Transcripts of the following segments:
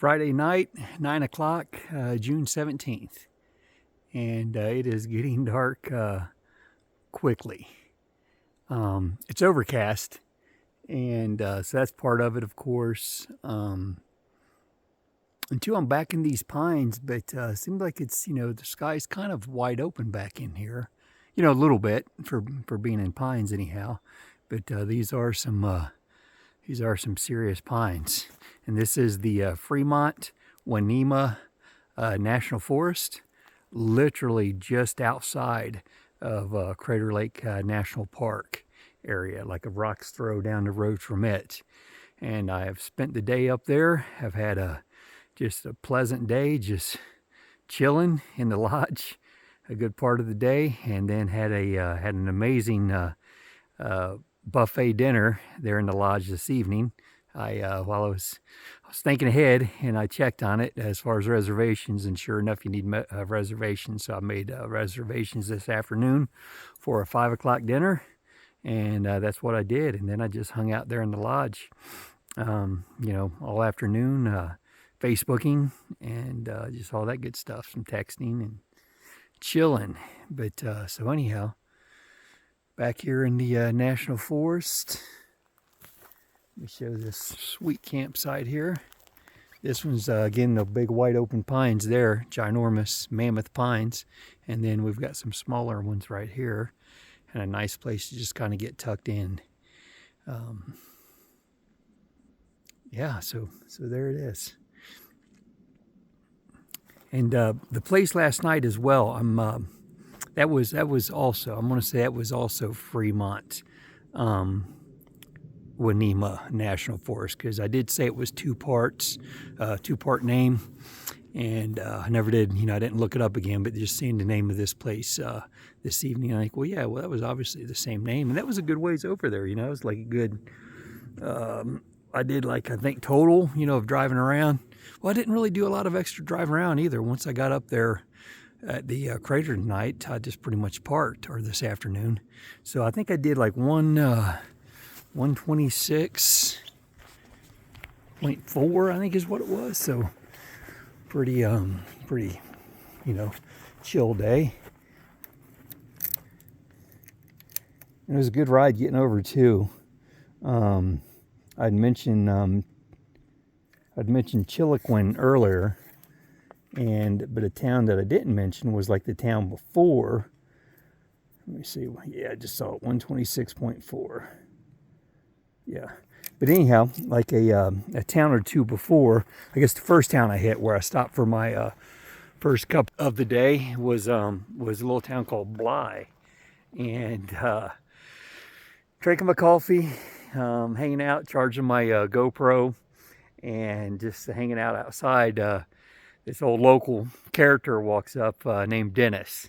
Friday night, 9 o'clock, June 17th. And it is getting dark quickly. It's overcast, and so that's part of it, of course. Until I'm back in these pines, but it seems like it's, the sky's kind of wide open back in here. A little bit for being in pines anyhow. But these are some serious pines. And this is the Fremont-Winema National Forest, literally just outside of Crater Lake National Park area, like a rock's throw down the road from it. And I have spent the day up there. Have had just a pleasant day, just chilling in the lodge a good part of the day, and then had an amazing buffet dinner there in the lodge this evening. While I was thinking ahead, and I checked on it as far as reservations, and sure enough, you need reservations. So I made reservations this afternoon for a 5 o'clock dinner, and that's what I did. And then I just hung out there in the lodge, all afternoon, Facebooking and just all that good stuff, some texting and chilling. But so anyhow, back here in the National Forest. Let me show this sweet campsite here. This one's, again, the big wide open pines there, ginormous mammoth pines. And then we've got some smaller ones right here. And a nice place to just kind of get tucked in. Yeah, so there it is. And the place last night as well, that was also, I'm going to say that was also Fremont. Winema National Forest, because I did say it was two-part name, and I never did, I didn't look it up again, but just seeing the name of this place this evening, I'm like, well, that was obviously the same name, and that was a good ways over there, it was like a good, I did I think total, of driving around. Well, I didn't really do a lot of extra driving around either. Once I got up there at the crater tonight, I just pretty much parked, or this afternoon, so I think I did like 126.4, I think is what it was. So pretty, chill day. It was a good ride getting over too. I'd mentioned Chiloquin earlier, but a town that I didn't mention was like the town before. Let me see. Yeah, I just saw it, 126.4. Yeah, but anyhow, like a town or two before, I guess the first town I hit where I stopped for my first cup of the day was a little town called Bly, and drinking my coffee, hanging out, charging my GoPro, and just hanging out outside. This old local character walks up named Dennis.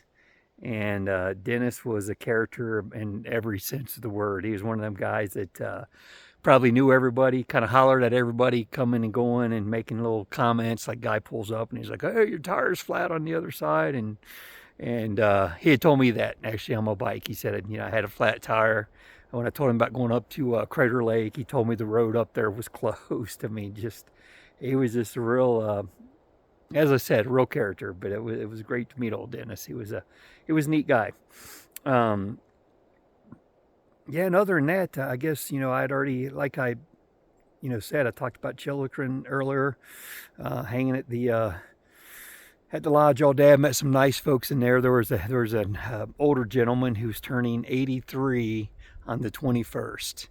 And Dennis was a character in every sense of the word. He was one of them guys that probably knew everybody, kind of hollered at everybody coming and going and making little comments. Like, guy pulls up and he's like, "Hey, your tire's flat on the other side." And he had told me that actually on my bike. He said, I had a flat tire. And when I told him about going up to Crater Lake, he told me the road up there was closed. I mean, he was just a real, as I said, real character. But it was great to meet old Dennis. He was a neat guy. Yeah, and other than that, I guess, I'd already, like I, said, I talked about Chiloquin earlier, hanging at the lodge all day. I met some nice folks in there. There was an older gentleman who's turning 83 on the 21st,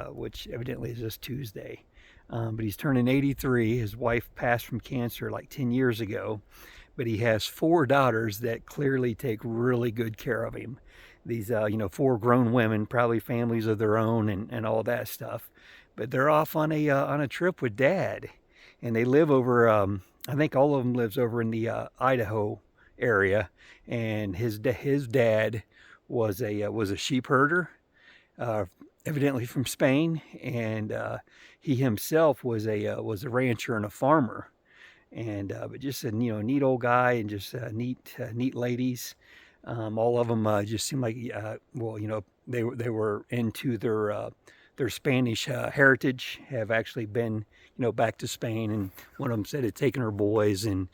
which evidently is this Tuesday. But he's turning 83. His wife passed from cancer like 10 years ago. But he has 4 daughters that clearly take really good care of him. These, 4 grown women, probably families of their own and all that stuff. But they're off on a trip with Dad. And they live over, I think all of them lives over in the Idaho area. And his dad was a sheep herder, evidently from Spain. And he himself was a rancher and a farmer. And but just a neat old guy, and just neat ladies. All of them just seemed like they were into their Spanish heritage have actually been, back to Spain. And one of them said had taken her boys, and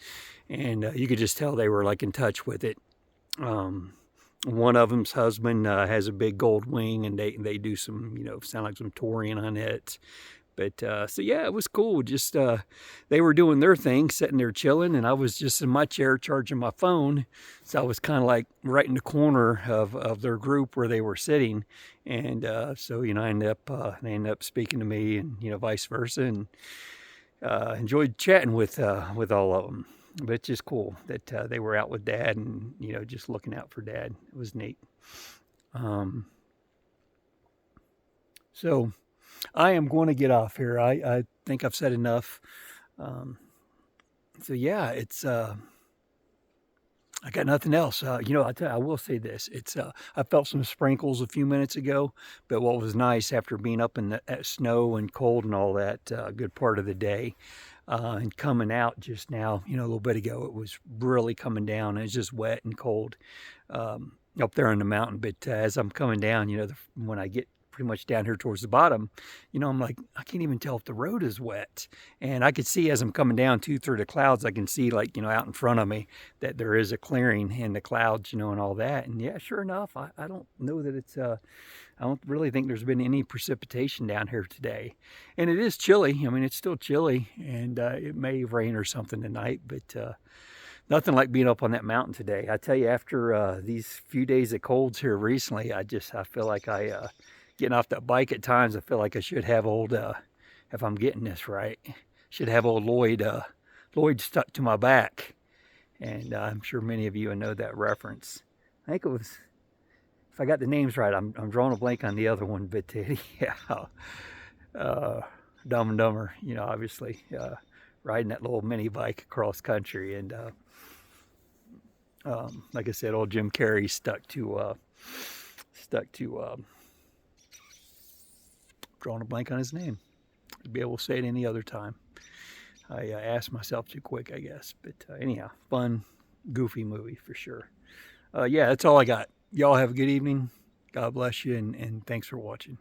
you could just tell they were like in touch with it. One of them's husband has a big gold wing, and they do some, sound like some touring on it. But so yeah, it was cool. Just they were doing their thing, sitting there chilling, and I was just in my chair charging my phone. So I was kind of like right in the corner of their group where they were sitting, and so I they ended up speaking to me, and vice versa, and enjoyed chatting with all of them. But it's just cool that they were out with Dad, and just looking out for Dad. It was neat. So I am going to get off here. I think I've said enough. So yeah, it's I got nothing else. I will say this. It's I felt some sprinkles a few minutes ago, but what was nice after being up in the snow and cold and all that a good part of the day, and coming out just now, a little bit ago, it was really coming down. It's just wet and cold up there on the mountain. But as I'm coming down, when I get pretty much down here towards the bottom, I'm like, I can't even tell if the road is wet. And I could see as I'm coming down too through the clouds, I can see like, out in front of me that there is a clearing in the clouds, and all that. And yeah, sure enough, I don't know that it's, I don't really think there's been any precipitation down here today. And it is chilly. I mean, it's still chilly, and it may rain or something tonight, but nothing like being up on that mountain today. I tell you, after these few days of colds here recently, I feel like getting off that bike at times, I feel like I should have old, if I'm getting this right, should have old Lloyd stuck to my back. And I'm sure many of you know that reference. I think it was, if I got the names right, I'm drawing a blank on the other one, but yeah, Dumb and Dumber, obviously, riding that little mini bike across country. And like I said, old Jim Carrey stuck to drawing a blank on his name. I'd be able to say it any other time. I asked myself too quick, I guess. But anyhow, fun, goofy movie for sure. Yeah, that's all I got. Y'all have a good evening. God bless you, and thanks for watching.